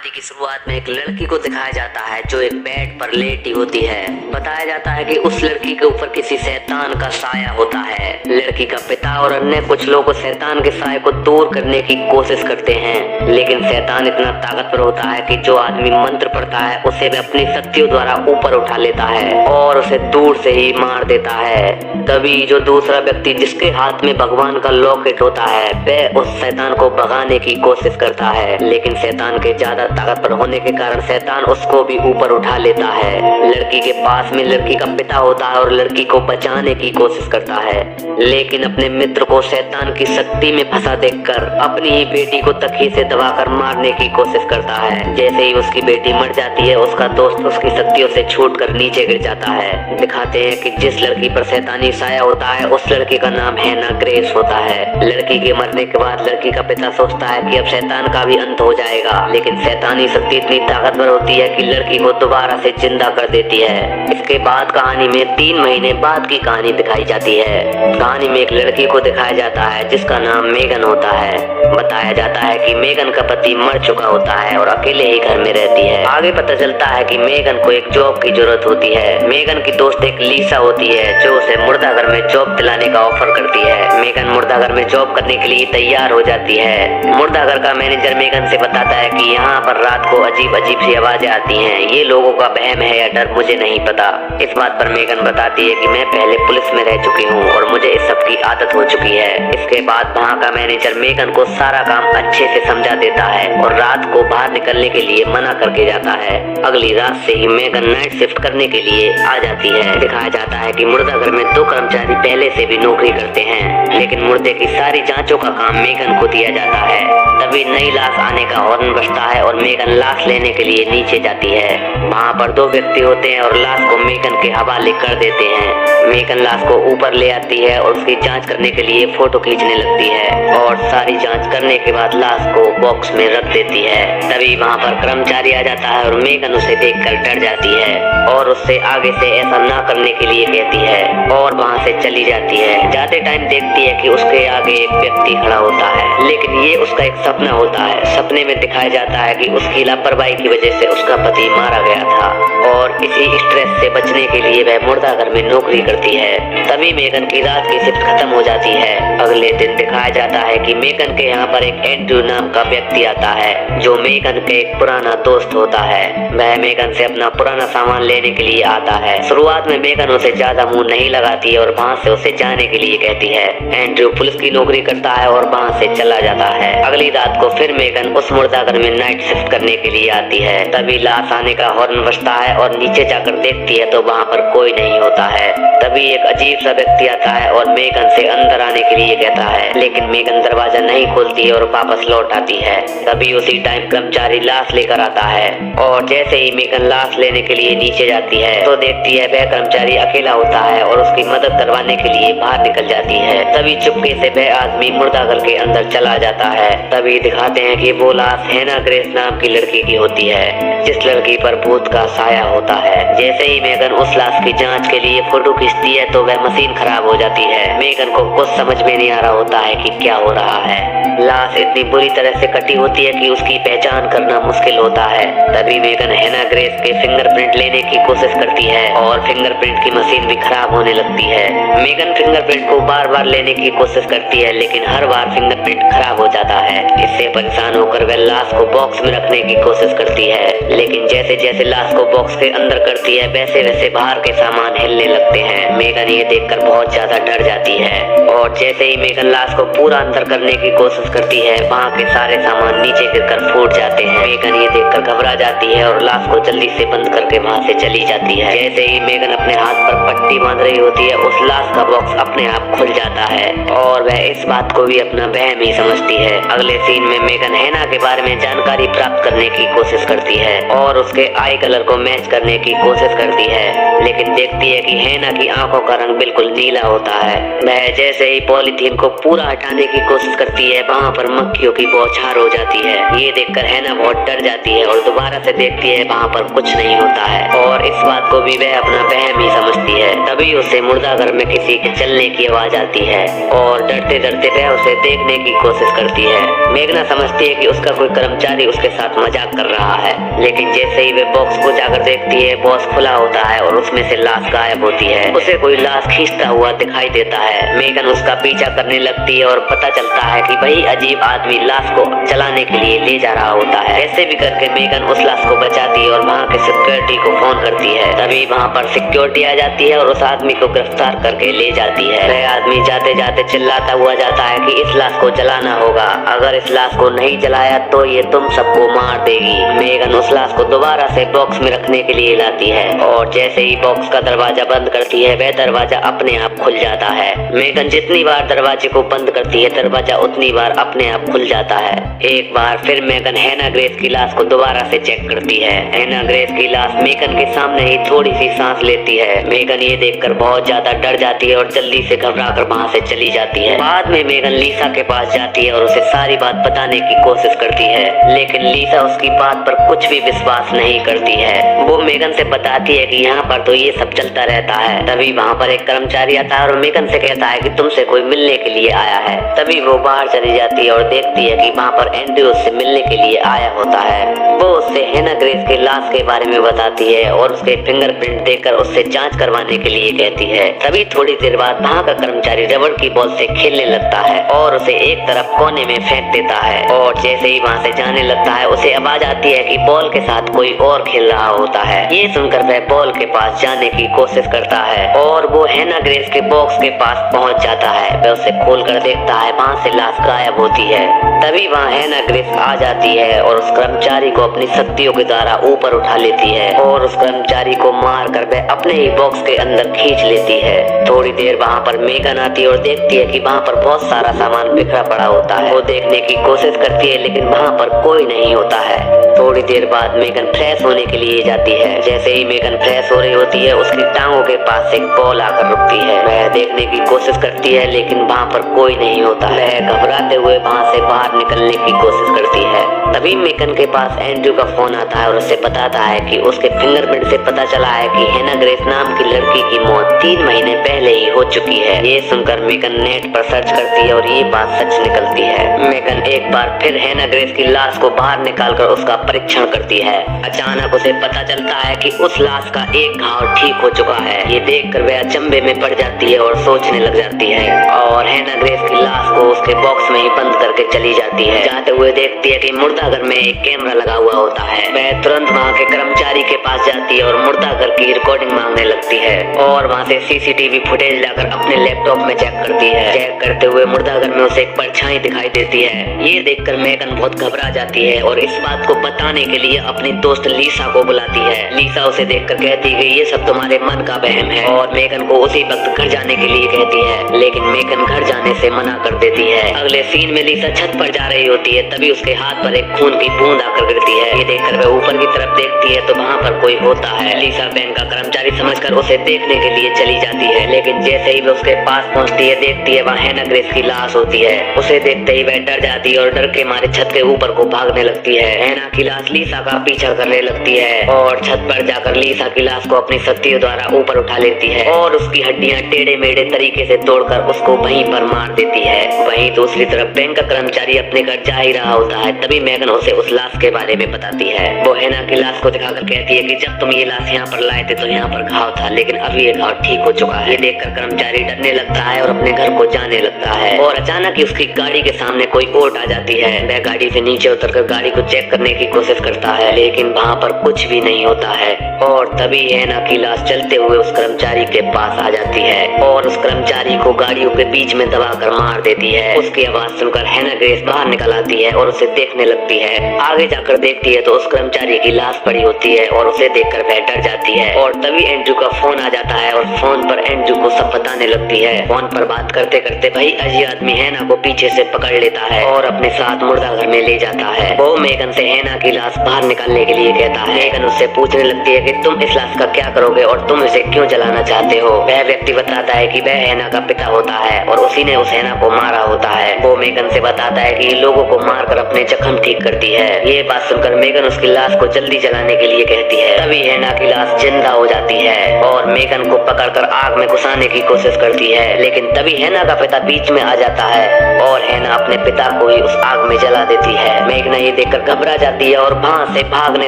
कहानी की शुरुआत में एक लड़की को दिखाया जाता है जो एक बेड पर लेटी होती है। बताया जाता है कि उस लड़की के ऊपर किसी शैतान का साया होता है। लड़की का पिता और अन्य कुछ लोग उस शैतान के साये को दूर करने की कोशिश करते हैं, लेकिन शैतान इतना ताकतवर होता है कि जो आदमी मंत्र पढ़ता है उसे वह अपनी शक्तियों द्वारा ऊपर उठा लेता है और उसे दूर से ही मार देता है। तभी जो दूसरा व्यक्ति जिसके हाथ में भगवान का लॉकेट होता है वह उस शैतान को भगाने की कोशिश करता है, लेकिन शैतान के ज्यादा ताकतवर होने के कारण शैतान उसको भी ऊपर उठा लेता है। लड़की के पास में लड़की का पिता होता है और लड़की को बचाने की कोशिश करता है, लेकिन अपने मित्र को शैतान की शक्ति में फंसा देखकर अपनी ही बेटी को तकिए से दबाकर मारने की कोशिश करता है। जैसे ही उसकी बेटी मर जाती है उसका दोस्त उसकी शक्तियों से छूटकर नीचे गिर जाता है। दिखाते हैं कि जिस लड़की पर शैतानी साया होता है उस लड़की का नाम हैना ग्रेस होता है। लड़की के मरने के बाद लड़की का पिता सोचता है कि अब शैतान का भी अंत हो जाएगा, लेकिन शैतानी शक्ति इतनी ताकतवर होती है कि लड़की को दोबारा से जिंदा कर देती है। इसके बाद कहानी में 3 महीने बाद की कहानी दिखाई जाती है। कहानी में एक लड़की को दिखाया जाता है जिसका नाम मेगन होता है। बताया जाता है कि मेगन का पति मर चुका होता है और अकेले ही घर में रहती है। आगे पता चलता है कि मेगन को एक जॉब की जरूरत होती है। मेगन की दोस्त एक लीसा होती है जो उसे मुर्दाघर में जॉब दिलाने का ऑफर करती है। मेगन मुर्दाघर में जॉब करने के लिए तैयार हो जाती है। मुर्दाघर का मैनेजर मेगन से बताता है कि यहाँ पर रात को अजीब अजीब सी आवाजें आती हैं, ये लोगों का वहम है या डर मुझे नहीं पता। इस बात पर मेगन बताती है कि मैं पहले पुलिस में रह चुकी हूँ और मुझे इस सब की आदत हो चुकी है। इसके बाद वहाँ का मैनेजर मेगन को सारा काम अच्छे से समझा देता है और रात को बाहर निकलने के लिए मना करके जाता है। अगली रात से ही मेगन नाइट शिफ्ट करने के लिए आ जाती है। दिखाया जाता है कि मुर्दाघर में 2 कर्मचारी पहले से भी नौकरी करते हैं, लेकिन मुर्दे की सारी जांचों का काम मेगन को दिया जाता है। तभी नई लाश आने का हॉर्न बजता है और मेगन लाश लेने के लिए नीचे जाती है। वहाँ पर 2 व्यक्ति होते हैं और लाश को मेगन के हवाले कर देते हैं। मेगन लाश को ऊपर ले आती है और उसकी जांच करने के लिए फोटो खींचने लगती है और सारी जांच करने के बाद लाश को बॉक्स में रख देती है। तभी वहाँ पर कर्मचारी आ जाता है और मेगन उसे देखकर डर जाती है और उससे आगे से ऐसा ना करने के लिए कहती है और वहाँ से चली जाती है। जाते टाइम देखती है कि उसके आगे एक व्यक्ति खड़ा होता है, लेकिन ये उसका एक सपना होता है। सपने में दिखाया जाता है कि उसकी लापरवाही की वजह से उसका पति मारा गया था और इसी स्ट्रेस से बचने के लिए वह मुर्दाघर में नौकरी करती है। तभी मेगन की रात की शिफ्ट खत्म हो जाती है। अगले दिन दिखाया जाता है कि मेगन के यहाँ पर एक एंड्रू नाम का व्यक्ति आता है जो मेगन के एक पुराना दोस्त होता है। वह मेगन से अपना पुराना सामान लेने के लिए आता है। शुरुआत में मेगन उसे ज्यादा मुंह नहीं लगाती है और वहाँ से उसे जाने के लिए कहती है। एंड्रू पुलिस की नौकरी करता है और वहाँ से चला जाता है। अगली रात को फिर मेगन उस मुर्दाघर में नाइट शिफ्ट करने के लिए आती है। तभी लाश आने का हॉर्न बजता है और नीचे जाकर देखती है तो वहाँ पर कोई नहीं होता है। तभी एक अजीब सा व्यक्ति आता है और मेगन से अंदर आने के लिए कहता है, लेकिन मेगन दरवाजा नहीं खोलती और वापस लौट आती है। तभी उसी टाइम कर्मचारी लाश लेकर आता है और जैसे ही मेगन लाश लेने के लिए नीचे जाती है तो देखती है वह कर्मचारी अकेला होता है और उसकी मदद करवाने के लिए बाहर निकल जाती है। तभी चुपके से वह आदमी मुर्दाघर के अंदर चला जाता है। तभी दिखाते हैं कि वो लाश हैना ग्रेस नाम की लड़की की होती है जिस लड़की पर भूत का साया होता है। जैसे ही मेगन उस लाश की जांच के लिए फोटो खींचती है तो वह मशीन खराब हो जाती है। मेगन को कुछ समझ में नहीं आ रहा होता है कि क्या हो रहा है। लाश इतनी बुरी तरह से कटी होती है कि उसकी पहचान करना मुश्किल होता है। तभी मेगन हैना ग्रेस के फिंगरप्रिंट लेने की कोशिश करती है और फिंगरप्रिंट की मशीन भी खराब होने लगती है। मेगन फिंगरप्रिंट को बार बार लेने की कोशिश करती है, लेकिन हर बार फिंगरप्रिंट खराब हो जाता है। इससे परेशान होकर वह लाश को बॉक्स में रखने की कोशिश करती है, लेकिन जैसे जैसे लाश को बॉक्स के अंदर करती है वैसे वैसे बाहर के सामान हिलने लगते हैं। मेगन ये देखकर बहुत ज्यादा डर जाती है और जैसे ही मेगन लाश को पूरा अंदर करने की कोशिश करती है वहाँ के सारे सामान नीचे गिरकर फूट जाते हैं। मेगन ये देखकर घबरा जाती है और लाश को जल्दी से बंद करके वहाँ से चली जाती है। जैसे ही मेगन अपने हाथ पर पट्टी बांध रही होती है उस लाश का बॉक्स अपने आप खुल जाता है और वह इस बात को भी अपना वहम ही समझती है। अगले सीन में मेगन हैना के बारे में जानकारी प्राप्त करने की कोशिश करती है और उसके आई कलर को मैच करने की कोशिश करती है, लेकिन देखती है कि हैना की आंखों का रंग बिल्कुल नीला होता है। वह जैसे ही पॉलीथीन को पूरा हटाने की कोशिश करती है वहाँ पर पंखियों की बौछार हो जाती है। ये देखकर हैना बहुत डर जाती है और दोबारा से देखती है, वहाँ पर कुछ नहीं होता है और इस बात को भी वह अपना वहम ही समझती है। तभी उसे मुर्दाघर में किसी के चलने की आवाज आती है और डरते डरते वह उसे देखने की कोशिश करती है। मेघना समझती है कि उसका कोई कर्मचारी उसके साथ मजाक कर रहा है, लेकिन जैसे ही वे बॉक्स को जाकर देखती है, बॉक्स खुला होता है और उसमें से लाश गायब होती है। उसे कोई लाश खींचता हुआ दिखाई देता है। मेगन उसका पीछा करने लगती है और पता चलता है कि वही अजीब आदमी लाश को जलाने के लिए ले जा रहा होता है। ऐसे भी करके मेगन उस लाश को बचाती है और वहाँ के सिक्योरिटी को फोन करती है। तभी वहाँ पर सिक्योरिटी आ जाती है और उस आदमी को गिरफ्तार करके ले जाती है। वह आदमी जाते जाते चिल्लाता हुआ जाता है कि इस लाश को जलाना होगा, अगर इस लाश को नहीं जलाया तो ये तुम सबको मार देगी। मेगन उस लाश को दोबारा से बॉक्स में रखने के लिए लाती है और जैसे ही बॉक्स का दरवाजा बंद करती है, वह दरवाजा अपने आप खुल जाता है। मेगन जितनी बार दरवाजे को बंद करती है, दरवाजा उतनी बार अपने आप खुल जाता है। एक बार फिर मेगन हैना ग्रेस की लाश को दोबारा से चेक करती है। हैना ग्रेस की लाश मेगन के सामने ही थोड़ी सी सांस लेती है। मेगन ये देखकर बहुत ज्यादा डर जाती है और जल्दी से घबराकर वहाँ से चली जाती है। बाद में मेगन लीसा के पास जाती है और उसे सारी बात बताने की कोशिश करती है, लेकिन लीसा उसकी बात पर कुछ भी विश्वास नहीं करती है। वो मेगन से बताती है कि यहाँ पर तो ये सब चलता रहता है। तभी वहाँ पर एक कर्मचारी आता है और मेगन से कहता है कि तुमसे कोई मिलने के लिए आया है। तभी वो बाहर चली जाती है और देखती है कि वहाँ पर एंड्रयू उससे मिलने के लिए आया होता है। वो उससे हैना ग्रेस के लाश के बारे में बताती है और उसके फिंगरप्रिंट देकर उससे जांच करवाने के लिए कहती है। तभी थोड़ी देर बाद वहाँ का कर्मचारी रबड़ की बॉल से खेलने लगता है और उसे एक तरफ कोने में फेंक देता है और जैसे ही वहाँ से जाने लगता है, उसे आवाज आती है कि बॉल के साथ कोई और खेल रहा होता है। ये सुनकर वह बॉल के पास जाने की कोशिश करता है और वो हैना ग्रेस के बॉक्स के पास पहुंच जाता है। वह उसे खोलकर देखता है, वहाँ से लाश गायब होती है। तभी वहाँ हैना ग्रेस आ जाती है और उस कर्मचारी को अपनी शक्तियों के द्वारा ऊपर उठा लेती है और उस कर्मचारी को मार कर वह अपने ही बॉक्स के अंदर खींच लेती है। थोड़ी देर वहाँ पर मेगन आती है और देखती है कि वहाँ पर बहुत सारा सामान बिखरा पड़ा होता है। वो देखने की कोशिश करती है, लेकिन वहाँ पर कोई नहीं होता है। थोड़ी देर बाद मेगन फ्रेश होने के लिए जाती है। जैसे ही मेगन फ्रेश हो रही होती है, उसकी टांगों के पास एक बॉल आकर रुकती है। वह देखने की कोशिश करती है, लेकिन वहाँ पर कोई नहीं होता है। वह घबराते हुए वहाँ से बाहर निकलने की कोशिश करती है। तभी मेगन के पास एंड्रयू का फोन आता है और उसे बताता है कि उसके फिंगरप्रिंट से पता चला है कि हैना ग्रेस नाम की लड़की की मौत 3 महीने पहले ही हो चुकी है। ये सुनकर मेगन नेट पर सर्च करती है और ये बात सच निकलती है। मेगन एक बार फिर हैना ग्रेस की लाश को बाहर निकालकर उसका परीक्षण करती है। अचानक उसे पता चलता है कि उस लाश का एक घाव ठीक हो चुका है। ये देखकर वह अचंभे में पड़ जाती है और सोचने लग जाती है और हैना ग्रेस की लाश को उसके बॉक्स में ही बंद करके चली जाती है। जाते हुए देखती है कि मुर्दाघर में एक कैमरा लगा हुआ होता है। वह तुरंत वहाँ के कर्मचारी के पास जाती है और मुर्दाघर की रिकॉर्डिंग मांगने लगती है और वहाँ से सीसीटीवी फुटेज लाकर अपने लैपटॉप में चेक करती है। चेक करते हुए मुर्दाघर में उसे एक परछाई दिखाई देती है। ये देखकर मेगन बहुत घबरा जाती है और इस बात को बताने के लिए अपनी दोस्त लीसा को बुलाती है। लीसा उसे देखकर कहती है ये सब तुम्हारे मन का वहम है और मेगन को उसी वक्त घर जाने के लिए कहती है, लेकिन मेगन घर जाने से मना कर देती है। अगले सीन में लीसा छत पर जा रही होती है। तभी उसके हाथ पर एक खून की बूंद आकर गिरती है। ये देखकर वह ऊपर की तरफ देखती है तो वहाँ पर कोई होता है। लीसा बैंक का कर्मचारी समझकर उसे देखने के लिए चली जाती है, लेकिन जैसे ही वह उसके पास पहुँचती है, देखती है वहाँ हैना ग्रेस की लाश होती है। उसे देखते ही वह डर जाती है और डर के मारे छत के ऊपर को भागने लगती है। हैना की लाश लीसा का पीछा करने लगती है और छत पर जाकर लीसा की लाश को अपनी शक्तियों द्वारा ऊपर उठा लेती है और उसकी हड्डियां टेढ़े मेढ़े तरीके से तोड़कर उसको वहीं पर मार देती है। वहीं दूसरी तरफ बैंक का कर्मचारी अपने घर जा ही रहा होता है। तभी मेगन उसे उस लाश के बारे में बताती है। वो हैना की लाश को दिखाकर कहती है कि जब तुम ये लाश यहाँ पर लाए थे तो यहाँ पर घाव था, लेकिन अभी ये घाव ठीक हो चुका है। ये देखकर कर्मचारी डरने लगता है और अपने घर को जाने लगता है और अचानक ही उसकी गाड़ी के सामने कोई ओट आ जाती है। वह गाड़ी से नीचे उतरकर गाड़ी को चेक करने की कोशिश करता है, लेकिन वहाँ पर कुछ भी नहीं होता है और तभी हैना की लाश चलते हुए उस कर्मचारी के पास आ जाती है और उस कर्मचारी को गाड़ियों के बीच में दबाकर मार देती है। उसकी आवाज सुनकर हैना ग्रेस बाहर निकल आती है और उसे देखने लगती है। आगे जाकर देखती है तो उस कर्मचारी की लाश पड़ी होती है और उसे देखकर वह डर जाती है और तभी एंड्रयू का फोन आ जाता है और फोन पर एंड्रयू को सब बताने लगती है। फोन पर बात करते करते वही अजीब आदमी हैना को पीछे से पकड़ लेता है और अपने साथ मुर्दाघर में ले जाता है। वो मेगन से हैना की लाश बाहर निकालने के लिए कहता है। मेगन उससे पूछने लगती है कि तुम इस लाश का क्या करोगे और तुम इसे क्यों जलाना चाहते हो। वह व्यक्ति बताता है कि वह हैना का पिता होता है और उसी ने उस हैना को मारा होता है। वो मेगन से बताता है कि लोगों को मारकर अपने जख्म ठीक करती है। ये बात सुनकर मेगन उसकी लाश को जल्दी जलाने के लिए कहती है। तभी हैना की लाश जिंदा हो जाती है और मेगन को पकड़कर आग में घुसाने की कोशिश करती है, लेकिन तभी हैना का पिता बीच में आ जाता है और हैना अपने पिता को ही उस आग में जला देती है। मेगना ये देखकर घबरा जाती है और वहाँ से भागने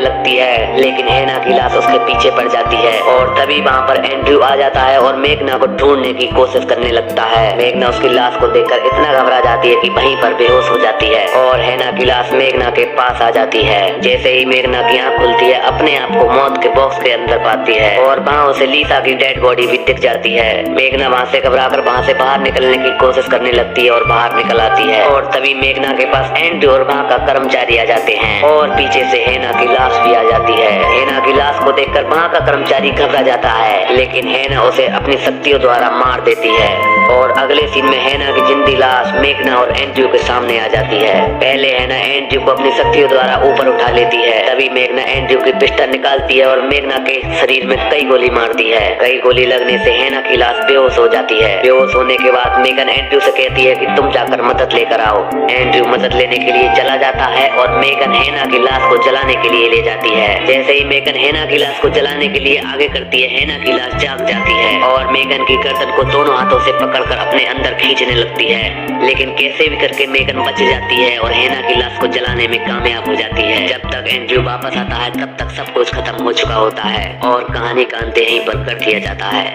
लगती है, लेकिन हैना की लाश उसके पीछे पड़ जाती है और तभी वहाँ पर एंड्रयू आ जाता है और मेगना को ढूंढने की कोशिश करने लगता है। मेगना उसकी लाश को देखकर इतना घबरा जाती है कि वहीं पर बेहोश हो जाती है और हैना की लाश मेगना के पास आ जाती है। जैसे ही मेगना की आँख खुलती है, अपने आप को मौत के बॉक्स के अंदर पाती है और वहाँ उसे लीसा की डेड बॉडी भी दिख जाती है। मेगना वहाँ से घबराकर वहाँ से बाहर निकलने की कोशिश करने लगती है और बाहर निकल आती है और तभी मेगना के पास एंड्रयू और वहाँ का कर्मचारी आ जाते हैं और पीछे से हैना की लाश भी आ जाती है। हैना की लाश को देखकर वहाँ का कर्मचारी घबरा जाता है, लेकिन हैना उसे अपनी शक्तियों द्वारा मार देती है और अगले सीन में हैना की जिंदी लाश मेगना और एंड्रयू के सामने आ जाती है। पहले हैना एंड्रयू को अपनी शक्तियों द्वारा ऊपर उठा लेती है, तभी मेगना एंड्रयू की पिस्टल निकालती है और मेगना के शरीर में कई गोली मारती है। कई गोली लगने से हैना की लाश बेहोश हो जाती है। बेहोश होने के बाद मेगन एंड्रयू से कहती है कि तुम जाकर मदद लेकर आओ। एंड्रयू मदद लेने के लिए चला जाता है और मेगन हैना की लाश को जलाने के लिए ले जाती है। जैसे ही मेगन हैना की लाश को जलाने के लिए आगे करती है, हैना की लाश जाग जाती है और मेगन की गर्दन को दोनों हाथों से पकड़कर अपने अंदर खींचने लगती है, लेकिन कैसे भी करके मेगन बच जाती है और हैना की लाश को जलाने में कामयाब हो जाती है। जब तक एंड्रयू वापस आता है तब तक सब कुछ खत्म हो चुका होता है और कहानी का अंत यहीं पर कर दिया जाता है।